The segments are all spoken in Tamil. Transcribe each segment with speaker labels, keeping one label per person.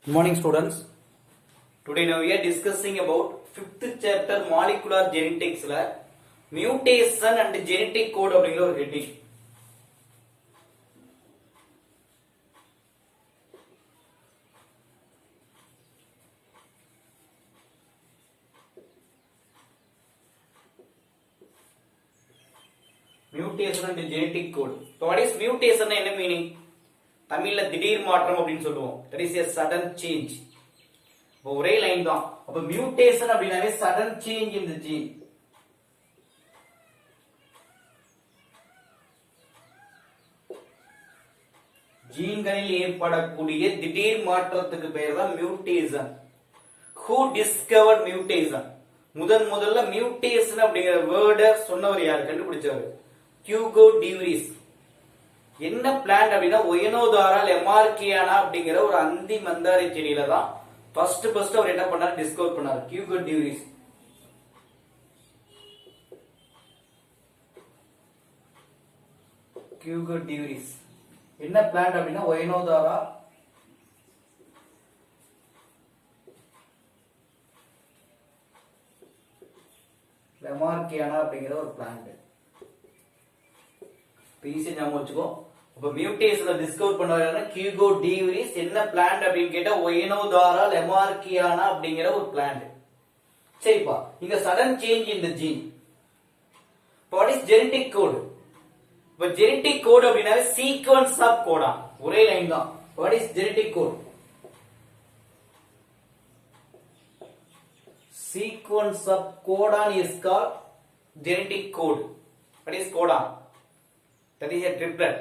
Speaker 1: Good morning, students. Today now we are discussing about 5th chapter molecular genetics la mutation and genetic code அப்படிங்கிற ஒரு heading. Mutation and genetic code. So what is mutation என்ன meaning? தமிழ்ல திடீர் மாற்றம் அப்படின்னு சொல்லுவோம். That is a sudden change. ஒரே லைன் தான். அப்ப மியூட்டேஷன் அப்படினாவே sudden change in the gene. ஜீன்களில் ஏற்படக்கூடிய திடீர் மாற்றத்துக்கு பெயர் தான் மியூட்டேஷன். Who discovered mutation? முதல்ல மியூட்டேஷன் அப்படிங்கிற வேர்டை சொன்னவர் யார்? கண்டுபிடிச்சவர் ஹியூகோ டியூரிஸ். என்ன பிளான்ட் அப்படின்னா ஒயனோதாரா லெமார்கியானா அப்படிங்கிற ஒரு அந்தி மந்தாரை செடியில தான் ஃபர்ஸ்ட் அவர் என்ன பண்ணாரு? டிஸ்கவர் பண்ணாரு ஹியூகோ டியூரிஸ். ஹியூகோ டியூரிஸ் என்ன பிளான்ட் அப்படின்னா ஒயனோதாரா லெமார்கியானா அப்படிங்கிற ஒரு பிளான்ட். ஈஸியா ஞாபகம் வச்சுக்கோ. அப்ப மியூட்டேஷனை டிஸ்கவர் பண்ணாரு ஹியூகோ டியூரிஸ். என்ன பிளான்ட் அப்படின்னு கேட்டா ஒயனோதாரா லெமார்கியானா அப்படிங்கிற ஒரு பிளான்ட். சரிப்பா, இங்க sudden change in the gene. What is genetic code? இப்ப ஜெனடிக் கோட் அப்படின்னா சீக்வென்ஸ் ஆஃப் கோடான். ஒரே லைன் தான். What is genetic code? Sequence of codon is called genetic code. What is codon? That is a triplet.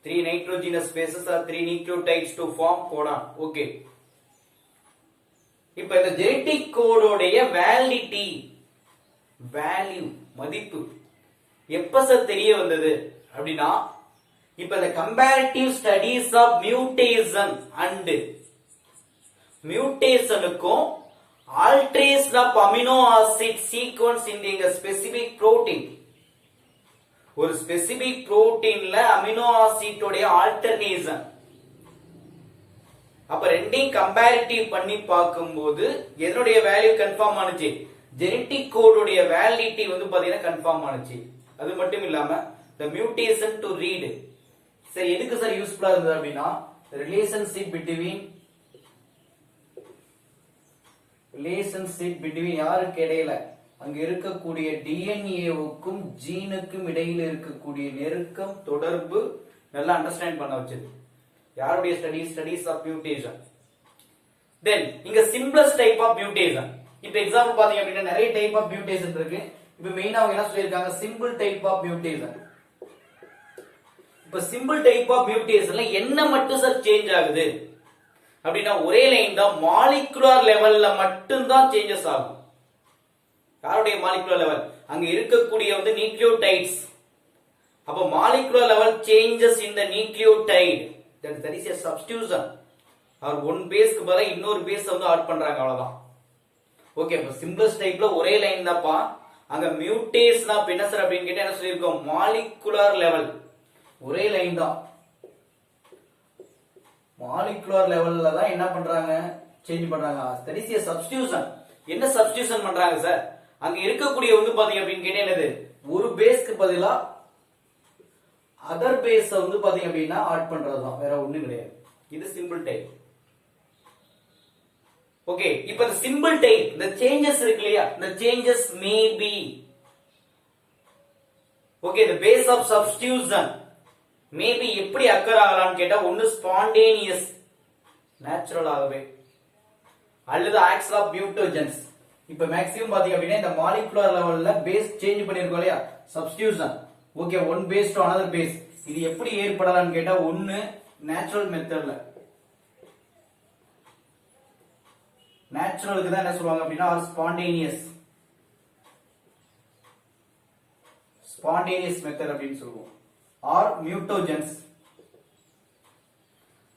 Speaker 1: 3 nitrogenous bases or 3 nucleotides to form codon. Okay. இப்ப இந்த genetic code உடைய validity, value, மதிப்பு எப்ப சார் தெரிய வந்தது அப்படின்னா, இப்ப இந்த comparative studies of mutation and mutationக்கும் alteration of amino acid sequence in the specific protein. ஒரு ஸ்பெசிபிக் புரோட்டீன்ல அமினோ ஆசிட் உடைய ஆல்டர்னேஷன். அப்ப ரெண்டையும் கம்பேரிட்டிவ் பண்ணி பார்க்கும்போது எதனுடைய வேல்யூ கன்ஃபார்ம் ஆனுச்சு? ஜெனடிக் கோட் உடைய வேலிடிட்டி வந்து பாத்தீங்கன்னா கன்ஃபார்ம் ஆனுச்சு. அது மட்டும் இல்லாம the mutation to read சரி எதுக்கு சார் யூஸ்ஃபுல்லா இருந்தது அப்படின்னா ரிலேஷன்ஷிப் பிட்வீன் யாருக்கு இடையில அங்க இருக்கக்கூடிய டிஎன்ஏவுக்கும் ஜீனுக்கும் இடையில இருக்கக்கூடிய நெருக்கம் தொடர்பு நல்லா அண்டர்ஸ்டாண்ட் பண்ண வச்சது. யாருடைய ஸ்டடீஸ் ஆஃப் மியூட்டேஷன். தென் இங்க சிம்பிளஸ்ட் டைப் ஆஃப் மியூட்டேஷன். இப்ப எக்ஸாம்பிள் பாத்தீங்க அப்படின்னா நிறைய டைப் ஆஃப் மியூட்டேஷன் இருக்கு. இப்ப மெயினா அவங்க என்ன சொல்லிருக்காங்க? Simple type of mutation. இப்ப சிம்பிள் டைப் ஆஃப் மியூட்டேஷன்ல என்ன மட்டும் சார் சேஞ்ச் ஆகுது அப்படின்னா ஒரே லைன் தான். மாலிகுலர் லெவல்ல மட்டும் தான் சேஞ்சஸ் ஆகும். யாருடைய மாலிகுலர் லெவல்? அங்க இருக்கக்கூடிய வந்து நியூக்ளியோடைட்ஸ். அப்ப molecular level changes in the nucleotide, that is a substitution. அவர் ஒன் பேஸ்க்கு பதிலா இன்னொரு பேஸ் வந்து ஆட் பண்றாங்க, அவ்வளவுதான். ஓகே, அப்ப சிம்பிளஸ்ட் டைப்ல ஒரே லைன் தான்ப்பா. அங்க மியூட்டேஷன் ஆஃப் என்ன சார் அப்படின்னு கேட்டா என்ன சொல்லிருக்கோம்? Molecular level. ஒரே லைன் தான். மாலிகுலர் லெவல்ல தான் என்ன பண்றாங்க? சேஞ்ச் பண்றாங்க. that is a substitution. என்ன சப்ஸ்டிடியூஷன் பண்றாங்க சார்? அங்க இருக்கக்கூடிய வந்து பாத்தீங்க அப்படின்னு கேட்டா என்னது? ஒரு பேஸ்க்கு பதிலா அதர் பேஸ் வந்து பாத்தீங்க அப்படின்னா ஆட் பண்றதுதான், வேற ஒண்ணும் கிடையாது. இது சிம்பிள் டைப். ஓகே, இப்போ இந்த சிம்பிள் டைப் இந்த சேஞ்சஸ் இருக்கு இல்லையா? இந்த changes may be okay the base of substitution maybe எப்படி அக்கர் ஆகலாம்னு கேட்டா ஒன்னு ஸ்பான்டேனியஸ் நேச்சுரலாகவே அல்லது ஆக்ட்ஸ் ஆஃப் மியூட்டோஜென்ஸ். இப்ப மேக்ஸிமம் பாத்தீங்க அப்படின்னா இந்த மாலிகுலர் லெவல்ல பேஸ் சேஞ்ச் பண்ணிருக்கோம் இல்லையா? Substitution. Okay, one base to another base. இது எப்படி ஏற்படலாம்னு கேட்டா ஒன்னு நேச்சுரல் மெத்தட்ல. நேச்சுரலுக்கு தான் என்ன சொல்லுவாங்க அப்படின்னா ஸ்பான்டேனியஸ் மெத்தட் அப்படின்னு சொல்லுவோம். or mutagens.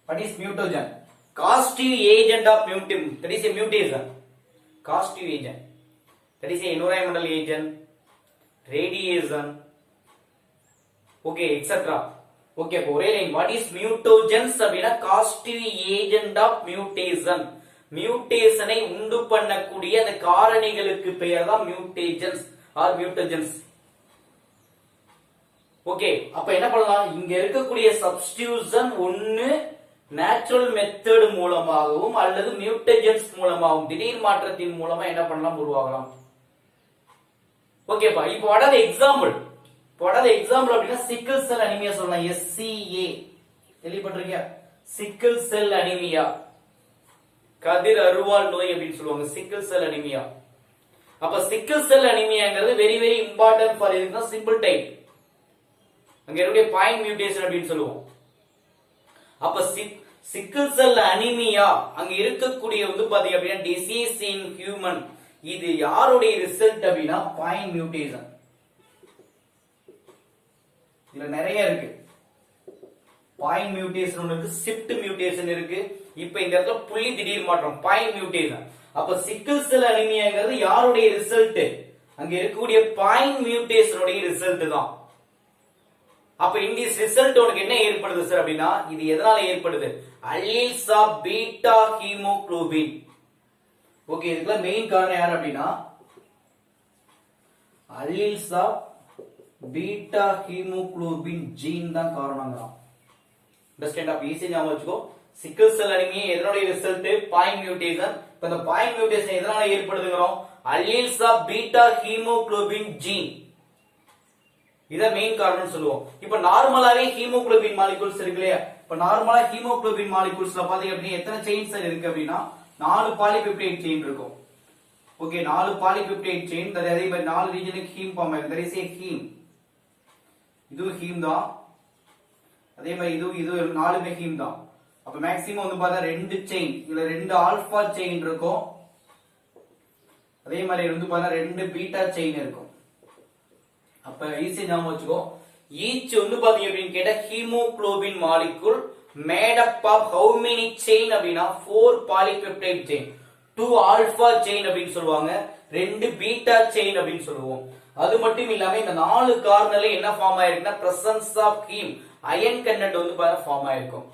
Speaker 1: What is mutagen? Causative agent of mutation. That is a mutation. Causative agent. That is a environmental agent, radiation, okay, etc. Okay, ஒரே லைன். வாட் இஸ் மியூட்டோஜென்ஸ் அப்படின்னா காஸ்டிவ் ஏஜென்ட் ஆஃப் மியூட்டேஷன். மியூட்டேஷனை உண்டு பண்ணக்கூடிய அந்த காரணிகளுக்கு பெயர் தான் மியூட்டேஜென்ஸ் ஆர் மியூட்டோஜென்ஸ். ஓகே, அப்ப என்ன பண்ணலாம்? இங்க இருக்கக்கூடிய சப்ஸ்டிடியூஷன் ஒன்னு நேச்சுரல் மெத்தட் மூலமாகவும் அல்லது மியூட்டேஜென்ஸ் மூலமாகவும் திடீர் மாற்றத்தின் மூலமா என்ன பண்ணலாம்? உருவாகலாம். ஓகேப்பா, இப்போ what are the example? what are the example அப்படினா sickle cell anemia சொல்லலாம். SCA கேள்விப்பட்டிருக்கியா? sickle cell anemia, கதிர் அருவாள் நோய் அப்படின்னு சொல்லுவாங்க, sickle cell anemia. அப்ப sickle cell anemiaங்கிறது வெரி வெரி இம்பார்ட்டன்ட் ஃபார் இதுனா சிம்பிள் டைப். அங்க இருக்கக்கூடிய பாயிண்ட் மியூட்டேஷன் அப்படின்னு சொல்லுவோம். அப்ப sickle cell anemia அங்க இருக்கக்கூடிய வந்து பாத்தீங்க அப்படின்னா disease in human. இது யாருடைய ரிசல்ட் அப்படின்னா பாயிண்ட் மியூட்டேஷன். இதுல நிறைய இருக்கு. பாயிண்ட் மியூட்டேஷன் இருக்கு, ஷிஃப்ட் மியூட்டேஷன் இருக்கு. இப்போ இந்த இடத்துல புள்ளி திடீர் மாற்றம் பாயிண்ட் மியூட்டேஷன். அப்ப சிக்கிள் செல் அனிமியாங்கிறது யாருடைய ரிசல்ட்? அங்க இருக்கக்கூடிய பாயிண்ட் மியூட்டேஷனுடைய ரிசல்ட் தான். அப்ப இந்த ரிசல்ட் உனக்கு என்ன ஏற்படுது சார் அப்படின்னா, இது எதனால ஏற்படுது? Alleles of beta haemoglobin. Okay, இதுல மெயின் காரணம் யார் அப்படின்னா alleles of beta haemoglobin gene தான் காரணம்ங்கறான். அண்டர்ஸ்டாண்ட்? ஆப் ஈஸி ஞாபகம் வச்சுக்கோ. சிக்கிள் செல் அனிமியா எதனுடைய ரிசல்ட்? Point mutation. இப்ப இந்த பாயிண்ட் மியூட்டேஷன் எதனால ஏற்படுதுங்கறோம்? Alleles of beta haemoglobin gene. இத மெயின் காரணம் சொல்லுவோம். இப்ப நார்மலாவே ஹீமோகுளோபின் மாலிகூல்ஸ் இருக்கு இல்லையா? இப்ப நார்மலா ஹீமோகுளோபின் மாலிகூல்ஸ்ல பாத்தீங்க அப்படின்னா எத்தனை செயின்ஸ் இருக்கு அப்படின்னா 4 பாலிபெப்டைட் செயின் இருக்கும். Okay, 4 polypeptide chain. அதே மாதிரி 4 ரீஜனுக்கு ஹீம் ஃபார்ம் ஆகும். there is a heme. இது ஹீம் தான். அதே மாதிரி இது 4மே ஹீம் தான். அப்ப மேக்ஸிமம் வந்து பார்த்தா 2 செயின், இதுல 2 ஆல்பா செயின் இருக்கும். அதே மாதிரி வந்து பார்த்தா 2 பீட்டா செயின் இருக்கும். அப்ப ஈஸி ஞாபகம் வச்சுக்கோ. ஈச் வந்து பாத்தீங்க அப்படின்னு கேட்டா haemoglobin molecule made up of how many chain அப்படினா 4 polypeptide chain, 2 alpha chain அப்படினு சொல்வாங்க, 2 beta chain அப்படினு சொல்லுவோம். அது மட்டும் இல்லாம இந்த 4 கார்னர்ல என்ன ஃபார்ம் ஆயிருக்குனா presence of heme, iron content வந்து பாரு ஃபார்ம் ஆயிருக்கும்.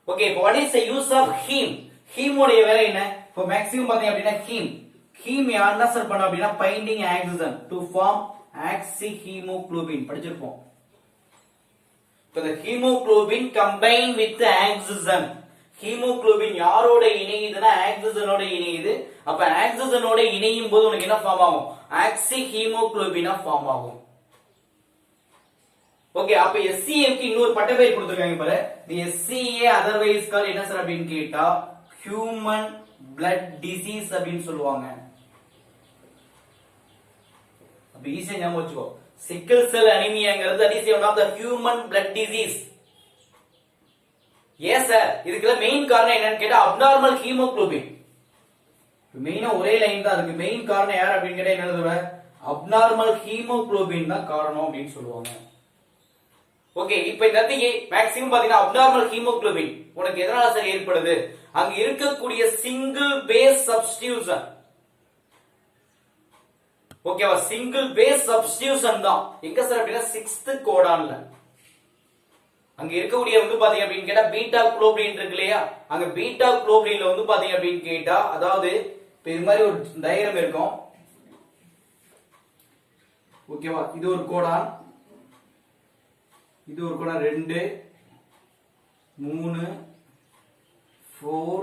Speaker 1: Okay, what is the use of heme? heme உடைய வேலை என்ன? இப்போ மேக்ஸிமம் பாத்தீங்க அப்படினா heme என்ன சார் பண்ண அப்படினா binding oxygen to form oxyhemoglobin படிச்சிருப்போம். இப்ப the hemoglobin combine with oxygen. hemoglobin யாரோட இணையுதுன்னா ஆக்சிஜனோட இணையுது. அப்ப ஆக்சிஜனோட இணையும் போது உனக்கு என்ன ஃபார்ம் ஆகும்? ஆக்சிஹீமோகுளோபினா ஃபார்ம் ஆகும். ஓகே, அப்ப SCA க்கு இன்னொரு பட்ட பெயர் கொடுத்திருக்காங்க பாரு. the SCA otherwise called என்ன சார் அப்படினு கேட்டா human blood disease அப்படினு சொல்லுவாங்க. அப்ப ஈஸியா ஞாபகம் வச்சுக்கோ. sickle cell anemia-ங்கிறது that is one of the human blood disease. yes sir, இதுக்கு மெயின் காரணம் என்னன்னு கேட்டா abnormal hemoglobin. மெயினா ஒரே லைன் தான் இருக்கு. மெயின் காரணம் யார் அப்படினு கேட்டா என்ன எழுதுவ? abnormal hemoglobin தான் காரணம் அப்படினு சொல்லுவாங்க. ஓகே, இப்போ இந்த இடத்துக்கு மேக்ஸிமம் பாத்தீங்கன்னா abnormal hemoglobin உனக்கு எதனால சார் ஏற்படுது? அங்க இருக்கக்கூடிய சிங்கிள் பேஸ் சப்ஸ்டிடியூஷன். ஓகேவா? சிங்கிள் பேஸ் சப்ஸ்டிடியூஷன் தான். எங்க சார் அப்படினா 6th கோடான்ல. அங்க இருக்கக்கூடிய வந்து பாத்தீங்க அப்படினு கேட்டா பீட்டா குளோபின் இருக்கு இல்லையா? அங்க பீட்டா குளோபின்ல வந்து பாத்தீங்க அப்படினு கேட்டா அதாவது இது மாதிரி ஒரு டயகிராம் இருக்கும். ஓகேவா? இது ஒரு கோடான், இது ஒரு கோடான் 2 3 4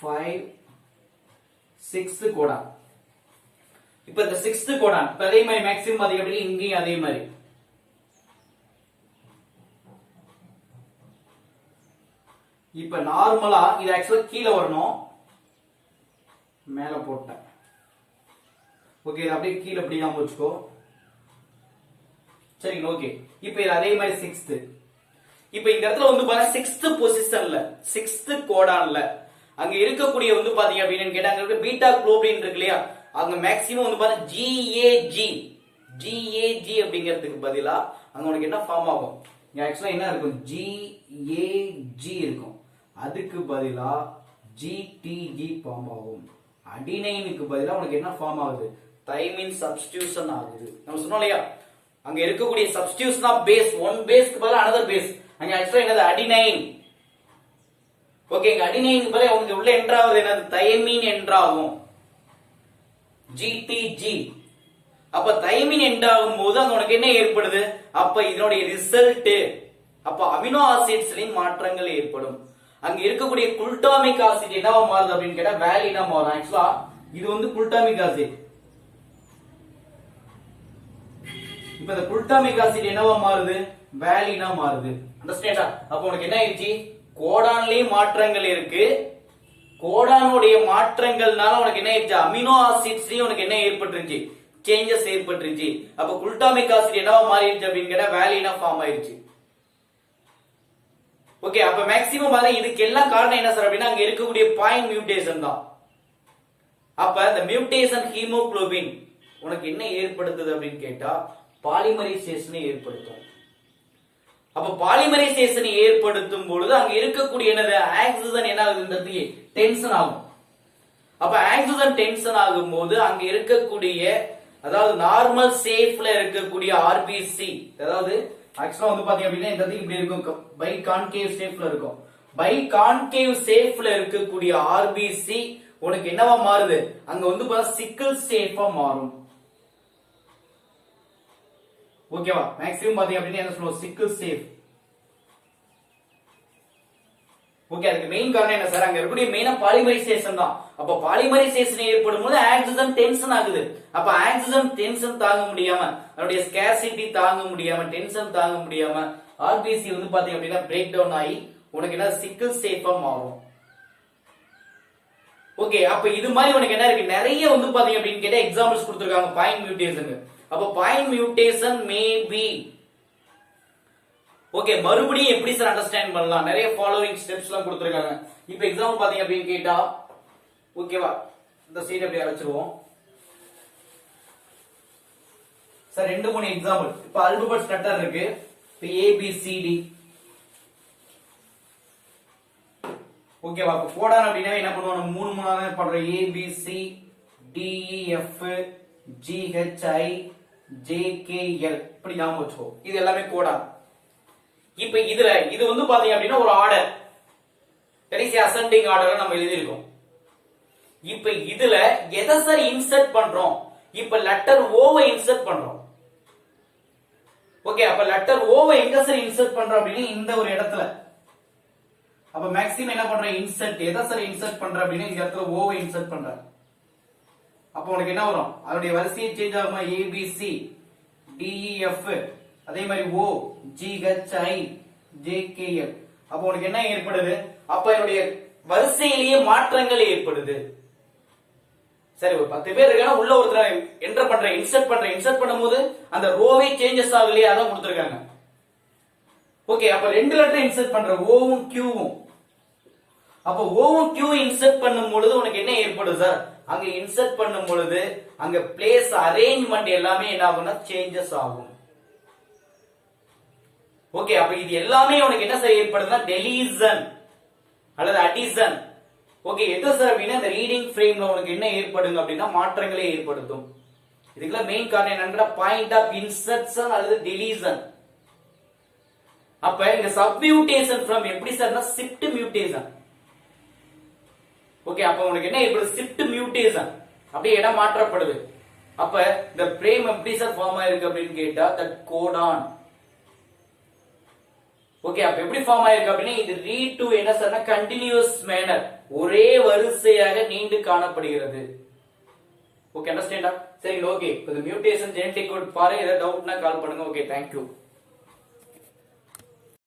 Speaker 1: 5 6th கோடான். இப்ப இந்த 6th கோடான் அதே மாதிரி மேக்ஸிமம் பாத்தீங்க அப்படினா இங்கேயும் அதே மாதிரி. இப்ப நார்மலா இது ஆக்சுவலா கீழ வரணும், மேல போட்டேன். ஓகே, இது அப்படியே கீழ அப்படி நாம வச்சுக்கோ. சரிங்க, ஓகே. இப்ப இது அதே மாதிரி 6th. இப்ப இந்த இடத்துல வந்து பாத்தீங்கன்னா 6th பொசிஷன்ல 6th கோடான்ல அங்க இருக்கக்கூடிய வந்து பாத்தீங்க அப்படின்னு கேட்டா அங்க பீட்டா குளோபின் இருக்கு இல்லையா? அங்க மேக்ஸிமம் வந்து பாத்தீங்கன்னா GAG அப்படிங்கிறதுக்கு பதிலா அங்க உனக்கு என்ன ஃபார்ம் ஆகும்? இங்க ஆக்சுவலா என்ன இருக்கும்? GAG இருக்கும். அதுக்கு பதிலா GTG ஃபார்ம் ஆகும். அடினைனுக்கு பதிலா உனக்கு என்ன ஃபார்ம் ஆகுது? தைமின் சப்ஸ்டிடியூஷன் ஆகுது. நம்ம சொன்னோம் இல்லையா? அங்க இருக்கக்கூடிய சப்ஸ்டிடியூஷன் ஆஃப் பேஸ், ஒன் பேஸ்க்கு பதிலா another பேஸ். அங்க ஆக்சுவலா என்னது அடினைன். ஓகே, இங்க அடினைன் பதிலா உங்களுக்கு உள்ள என்டர் ஆகுது என்னது தைமீன் என்டர் ஆகும். GTG. அப்ப தைமீன் என்டர் ஆகும் போது அங்க உனக்கு என்ன ஏற்படுது? அப்ப இதனுடைய ரிசல்ட் அப்ப அமினோ ஆசிட்ஸ்லயும் மாற்றங்கள் ஏற்படும். அங்க இருக்கக்கூடிய குளுட்டாமிக் ஆசிட் என்னவா மாறுது அப்படின்னு கேட்டா வேலினா மாறும். ஆக்சுவலா இது வந்து குளுட்டாமிக் ஆசிட். இப்ப இந்த குளுட்டாமிக் ஆசிட் என்னவா மாறுது? வேலினா மாறுது. அண்டர்ஸ்டாண்டா? அப்ப உனக்கு என்ன ஆயிடுச்சு? கோடான்லயும் மாற்றங்கள் இருக்கு. கோடானுடைய மாற்றங்கள்னால உனக்கு என்ன ஆயிடுச்சு? அமினோ ஆசிட்ஸ்லயும் உனக்கு என்ன ஏற்பட்டுருச்சு? சேஞ்சஸ் ஏற்பட்டுருச்சு. அப்ப குளுட்டாமிக் ஆசிட் என்னவா மாறிடுச்சு அப்படின்னு கேட்டா வேலினா ஃபார்ம் ஆயிடுச்சு. ஓகே, அப்ப மேக்ஸிமம் பாருங்க இதுக்கு எல்லாம் காரணம் என்ன சார் அப்படின்னா அங்க இருக்கக்கூடிய பாயிண்ட் மியூட்டேஷன் தான். அப்ப இந்த மியூட்டேஷன் ஹீமோகுளோபின் உனக்கு என்ன ஏற்படுத்துது அப்படின்னு கேட்டா பாலிமரைசேஷனை ஏற்படுத்தும். அப்ப பாலிமரைசேஷனை ஏற்படுத்தும் பொழுது அங்க இருக்கக்கூடிய என்னது ஆக்சிஜன் என்ன ஆகுது? டென்ஷன் ஆகும். அப்ப ஆக்சிஜன் டென்ஷன் ஆகும் போது அங்க இருக்கக்கூடிய அதாவது நார்மல் சேஃப்ல இருக்கக்கூடிய ஆர்பிசி, அதாவது ஆக்சுவலா வந்து பாத்தீங்க அப்படின்னா இந்த இடத்துக்கு இப்படி இருக்கும், பை கான்கேவ் ஷேப்ல இருக்கும். பை கான்கேவ் ஷேப்ல இருக்கக்கூடிய ஆர்பிசி உனக்கு என்னவா மாறுது? அங்க வந்து பாத்தா சிக்கிள் ஷேப்பா மாறும். ஓகேவா? மேக்ஸிமம் பாத்தீங்க அப்படின்னா என்ன சொல்லுவோம்? சிக்கிள் ஷேப். ஓகே, அதுக்கு மெயின் காரணம் என்ன சார்? அங்க இருக்கக்கூடிய மெயினா பாலிமரைசேஷன் தான். அப்ப பாலிமரைசேஷன் ஏற்படும் போது ஆக்சிஜன் டென்ஷன் ஆகுது. அப்ப ஆக்சிஜன் டென்ஷன் தாங்க முடியாம, அதனுடைய ஸ்கேர்சிட்டி தாங்க முடியாம, டென்ஷன் தாங்க முடியாம ஆர்பிசி வந்து பாத்தீங்க அப்படின்னா பிரேக் டவுன் ஆகி உனக்கு என்ன சிக்கிள் ஷேப்பா மாறும். ஓகே, அப்ப இது மாதிரி உனக்கு என்ன இருக்கு? நிறைய வந்து பாத்தீங்க அப்படின்னு கேட்டா எக்ஸாம்பிள்ஸ் கொடுத்திருக்காங்க பாயிண்ட் மியூட்டேஷன். அப்ப point mutation may be. Okay, மறுபடியும் எப்படி சார் அண்டர்ஸ்டாண்ட் பண்ணலாம்? நிறைய ஃபாலோவிங் ஸ்டெப்ஸ் எல்லாம் கொடுத்திருக்காங்க. இப்போ எக்ஸாம்பிள் பாத்தீங்க அப்படின்னு கேட்டா ஓகேவா, இந்த சைடு அப்படியே வச்சிருவோம் சார். 2-3 எக்ஸாம்பிள். இப்போ ஆல்பபெட் லெட்டர் இருக்கு. இப்போ ABCD. ஓகேவா? இப்போ கோடான் அப்படினா என்ன பண்ணுவோம்? 3 பண்றோம். ABCDEF GHIJKL இப்படி ஞாபகம் வச்சுக்கோ. இது எல்லாமே கோடான். இப்ப இதுல இது வந்து பாத்தீங்க அப்படின்னா ஒரு ஆர்டர், கடைசி அசெண்டிங் ஆர்டர் நம்ம எழுதியிருக்கோம். இப்ப இதுல எதை சார் இன்சர்ட் பண்றோம்? இப்ப லெட்டர் ஓவை இன்சர்ட் பண்றோம். ஓகே, அப்ப லெட்டர் ஓவை எங்க சார் இன்சர்ட் பண்றோம் அப்படின்னா இந்த ஒரு இடத்துல. அப்ப மேக்ஸிமம் என்ன பண்றோம்? இன்சர்ட். எதை சார் இன்சர்ட் பண்ற அப்படின்னா இந்த இடத்துல ஓவை இன்சர்ட் பண்ற. அப்ப உனக்கு என்ன வரும்? அதனுடைய வரிசையை சேஞ்ச் ஆகுமா? ABCDEF அதே மாதிரி OGHIJKL. அப்ப உனக்கு என்ன ஏற்படுது? அப்ப என்னுடைய வரிசையிலேயே மாற்றங்கள் ஏற்படுது. சரி, ஒரு 10 பேர் இருக்காங்க, உள்ள ஒருத்தர் என்டர் பண்ற, இன்சர்ட் பண்ணும்போது அந்த ரோவே சேஞ்சஸ் ஆகலையே, அதான் கொடுத்திருக்காங்க. ஓகே, அப்ப 2 லெட்டர் இன்சர்ட் பண்ற, ஓவும் கியூவும். அப்ப ஓவும் கியூ இன்சர்ட் பண்ணும் பொழுது உனக்கு என்ன ஏற்படுது சார்? அங்க இன்சர்ட் பண்ணும் பொழுது அங்க பிளேஸ் அரேஞ்ச்மெண்ட் எல்லாமே என்ன ஆகும்னா சேஞ்சஸ் ஆகும். ஓகே, அப்ப இது எல்லாமே உனக்கு என்ன சார் ஏற்படுதுன்னா டெலீஷன் அல்லது அடிஷன். ஓகே, எது சார் அப்படின்னா இந்த ரீடிங் ஃப்ரேம்ல உனக்கு என்ன ஏற்படுங்க அப்படின்னா மாற்றங்களே ஏற்படுத்தும். இதுக்கெல்லாம் மெயின் காரணம் என்னன்னா பாயிண்ட் ஆஃப் இன்சர்ஷன் அல்லது டெலீஷன். அப்ப இந்த சப்மியூட்டேஷன் ஃப்ரம் எப்படி சார்னா ஷிஃப்ட் மியூட்டேஷன். ஓகே, அப்ப உனக்கு என்ன ஏற்படுது? ஷிஃப்ட் மியூட்டேஷன், அப்படியே இடம் மாற்றப்படுது. அப்ப இந்த ஃப்ரேம் எப்படி சார் ஃபார்ம் ஆயிருக்கு அப்படின்னு கேட்டா தட் கோடான். ஓகே, அப்ப எப்படி ஃபார்ம் ஆயிருக்கு அப்படின்னா இது ரீட் டு என்ன சார்னா கண்டினியூஸ் மேனர், ஒரே வரிசையாக நீண்டு காணப்படுகிறது. ஓகே, அண்டர்ஸ்டாண்டா? சரி, ஓகே. இந்த மியூட்டேஷன் ஜெனடிக் கோட் பாரு, ஏதாவது டவுட்னா கால் பண்ணுங்க. Okay, thank you.